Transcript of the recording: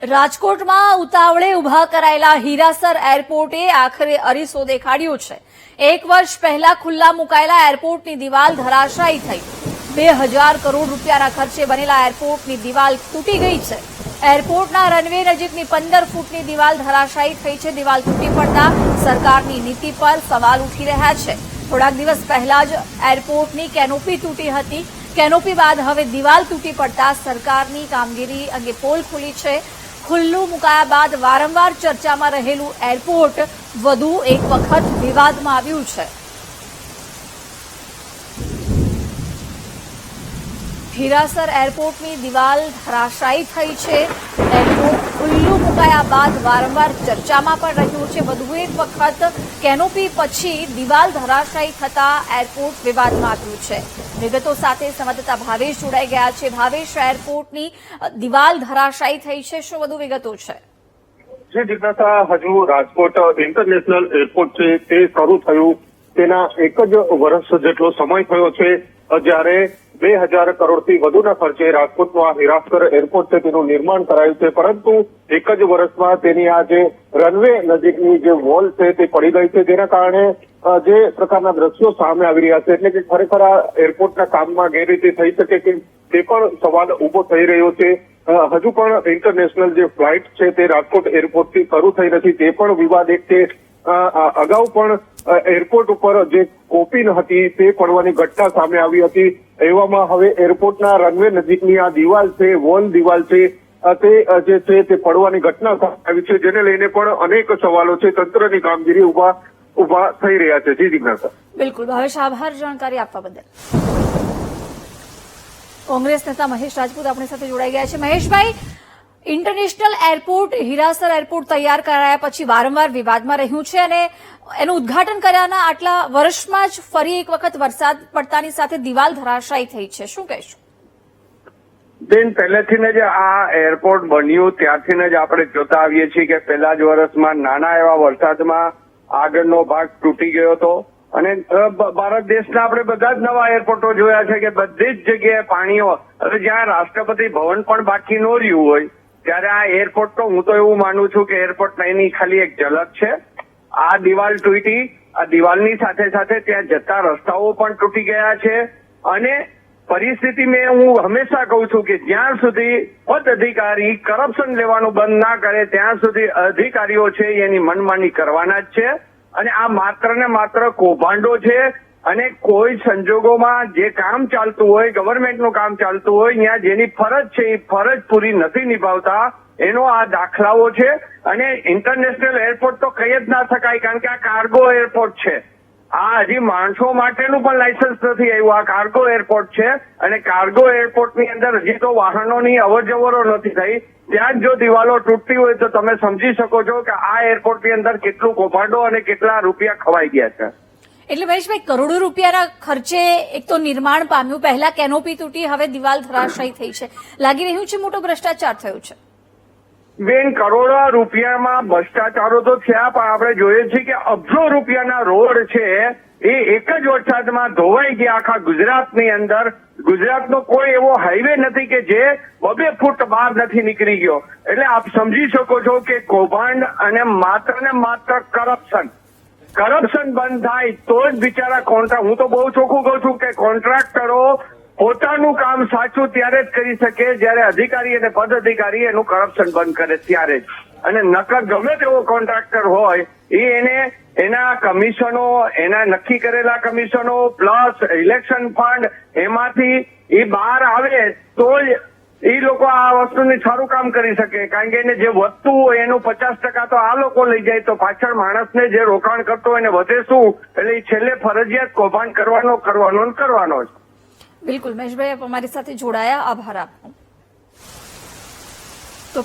રાજકોટમાં ઉતાવળે ઉભા કરાયેલા હીરાસર એરપોર્ટે આખરે અરીસો દેખાડ્યો છે। 1 વર્ષ પહેલા ખુલ્લા મુકાયેલા એરપોર્ટની દિવાલ ધરાશાયી થઈ। 2000 કરોડ રૂપિયાના ખર્ચે બનેલા એરપોર્ટની દિવાલ તૂટી ગઈ છે। એરપોર્ટના રનવે નજીકની 15 ફૂટની દિવાલ ધરાશાયી થઈ છે। દિવાલ તૂટી પડતા સરકારની નીતિ પર સવાલ ઉઠી રહ્યા છે। થોડાક દિવસ પહેલા જ એરપોર્ટની કેનોપી તૂટી હતી। કેનોપી બાદ હવે દિવાલ તૂટી પડતા સરકારની કામગીરી અંગે પોલ ખુલી છે। ખુલ્લું મુકાયા બાદ વારંવાર ચર્ચામાં રહેલું એરપોર્ટ વધુ એક વખત વિવાદમાં આવ્યું છે। હીરાસર એરપોર્ટની દિવાલ ધરાશાયી થઈ છે। એરપોર્ટ ખુલ્લું મુકાયા બાદ વારંવાર ચર્ચામાં પણ રહ્યું છે। વધુ એક વખત કેનોપી પછી દિવાલ ધરાશાયી થતા એરપોર્ટ વિવાદમાં આવ્યું છે। વિગતો સાથે સંવાદદાતા ભાવેશ જોડાઈ ગયા છે। ભાવેશ, એરપોર્ટની દિવાલ ધરાશાયી થઈ છે, શું વધુ વિગતો છે? જે જિજ્ઞાસા, હજુ રાજકોટ ઇન્ટરનેશનલ એરપોર્ટ છે તે શરૂ થયું તેના 1 જ વર્ષ જેટલો સમય થયો છે, જ્યારે 2000 કરોડથી વધુના ખર્ચે રાજકોટનું આ હીરાસર એરપોર્ટ છે તેનું નિર્માણ કરાયું છે। પરંતુ 1 જ વર્ષમાં તેની આ જે રનવે નજીકની જે વોલ છે તે પડી ગઈ છે, જેના કારણે જે પ્રકારના દ્રશ્યો સામે આવી રહ્યા છે, એટલે કે ખરેખર આ એરપોર્ટના કામમાં ગેરરીતિ થઈ શકે કે તે પણ સવાલ ઉભો થઈ રહ્યો છે। હજુ પણ ઇન્ટરનેશનલ જે ફ્લાઇટ છે તે રાજકોટ એરપોર્ટથી શરૂ થઈ નથી, તે પણ વિવાદ એક છે। અગાઉ પણ એરપોર્ટ ઉપર જે કોપીન હતી તે પડવાની ઘટના સામે આવી હતી। એવામાં હવે એરપોર્ટના રનવે નજીકની આ દિવાલ છે, વોલ દિવાલ છે, તે જે છે તે પડવાની ઘટના સામે આવી છે, જેને લઈને પણ અનેક સવાલો છે, તંત્રની કામગીરી ઉભા થઈ રહ્યા છે। જી જિજ્ઞાસા। બિલકુલ ભાવેશ, આભાર જાણકારી આપવા બદલ। કોંગ્રેસ નેતા મહેશ રાજપૂત આપણી સાથે જોડાઈ ગયા છે। મહેશભાઈ, ઇન્ટરનેશનલ એરપોર્ટ હીરાસર એરપોર્ટ તૈયાર કરાયા પછી વારંવાર વિવાદમાં રહ્યું છે અને એનું ઉદ્ઘાટન કર્યાના આટલા વર્ષમાં જ ફરી એક વખત વરસાદ પડતાની સાથે દિવાલ ધરાશાયી થઈ છે, શું કહેશો? બેન, પહેલેથી જ આ એરપોર્ટ બન્યું ત્યારથી જ આપણે જોતા આવીએ છીએ કે પહેલા જ વર્ષમાં નાના એવા વરસાદમાં આગળનો ભાગ તૂટી ગયો હતો અને ભારત દેશના આપણે બધા જ નવા એરપોર્ટો જોયા છે કે બધી જ જગ્યાએ પાણીઓ, હવે જ્યાં રાષ્ટ્રપતિ ભવન પણ બાકી ન રહ્યું હોય ત્યારે આ એરપોર્ટ તો હું તો એવું માનું છું કે એરપોર્ટ એની ખાલી એક ઝલક છે। આ દિવાલ તૂટી, આ દિવાલની સાથે સાથે ત્યાં જતા રસ્તાઓ પણ તૂટી ગયા છે અને પરિસ્થિતિ મેં હું હંમેશા કહું છું કે જ્યાં સુધી પદ અધિકારી કરપ્શન લેવાનું બંધ ના કરે ત્યાં સુધી અધિકારીઓ છે એની મનમાની કરવાના જ છે અને આ માત્ર ને માત્ર કૌભાંડો છે અને કોઈ સંજોગોમાં જે કામ ચાલતું હોય, ગવર્મેન્ટનું કામ ચાલતું હોય, ત્યાં જેની ફરજ છે એ ફરજ પૂરી નથી નિભાવતા, એનો આ દાખલાઓ છે। અને ઇન્ટરનેશનલ એરપોર્ટ તો કહી જ ના શકાય કારણ કે આ કાર્ગો એરપોર્ટ છે। આ હજી માણસો માટેનું પણ લાયસન્સ નથી આવ્યું, આ કાર્ગો એરપોર્ટ છે અને કાર્ગો એરપોર્ટની અંદર હજી તો વાહનોની અવરજવરો નથી થઈ, ત્યાં જ જો દિવાલો તૂટતી હોય તો તમે સમજી શકો છો કે આ એરપોર્ટની અંદર કેટલું કૌભાંડો અને કેટલા રૂપિયા ખવાઈ ગયા છે। એટલે મહેશભાઈ, કરોડો રૂપિયાના ખર્ચે એક તો નિર્માણ પામ્યું, પહેલા કેનોપી તૂટી, હવે દિવાલ ધરાશાયી થઈ છે, લાગી રહ્યું છે મોટો ભ્રષ્ટાચાર થયો છે। બેન, કરોડો રૂપિયામાં ભ્રષ્ટાચારો તો થયા પણ આપણે જોઈએ છીએ કે અબજો રૂપિયાના રોડ છે એ એક જ વરસાદમાં ધોવાઈ ગયા આખા ગુજરાતની અંદર। ગુજરાતનો કોઈ એવો હાઈવે નથી કે જે 2 ફૂટ બહાર નથી નીકળી ગયો, એટલે આપ સમજી શકો છો કે કૌભાંડ અને માત્ર કરપ્શન બંધ થાય તો જ બિચારા હું તો બહુ ચોખ્ખું કહું છું કે કોન્ટ્રાક્ટરો પોતાનું કામ સાચું ત્યારે જ કરી શકે જ્યારે અધિકારી અને પદ અધિકારી એનું કરપ્શન બંધ કરે ત્યારે જ, અને નકર ગમે તેવો કોન્ટ્રાક્ટર હોય એને એના કમિશનો, એના નક્કી કરેલા કમિશનો પ્લસ ઇલેક્શન ફંડ એમાંથી એ બહાર આવે તો જ એ લોકો આ વસ્તુની સારું કામ કરી શકે, કારણ કે એને જે વધતું હોય એનું 50% તો આ લોકો લઈ જાય તો પાછળ માણસને જે રોકાણ કરતો હોય એને વધે શું, એટલે છેલ્લે ફરજિયાત કૌભાંડ કરવાનો જ। બિલકુલ મહેશભાઈ, આપ અમારી સાથે જોડાયા, આભાર આપનો। તો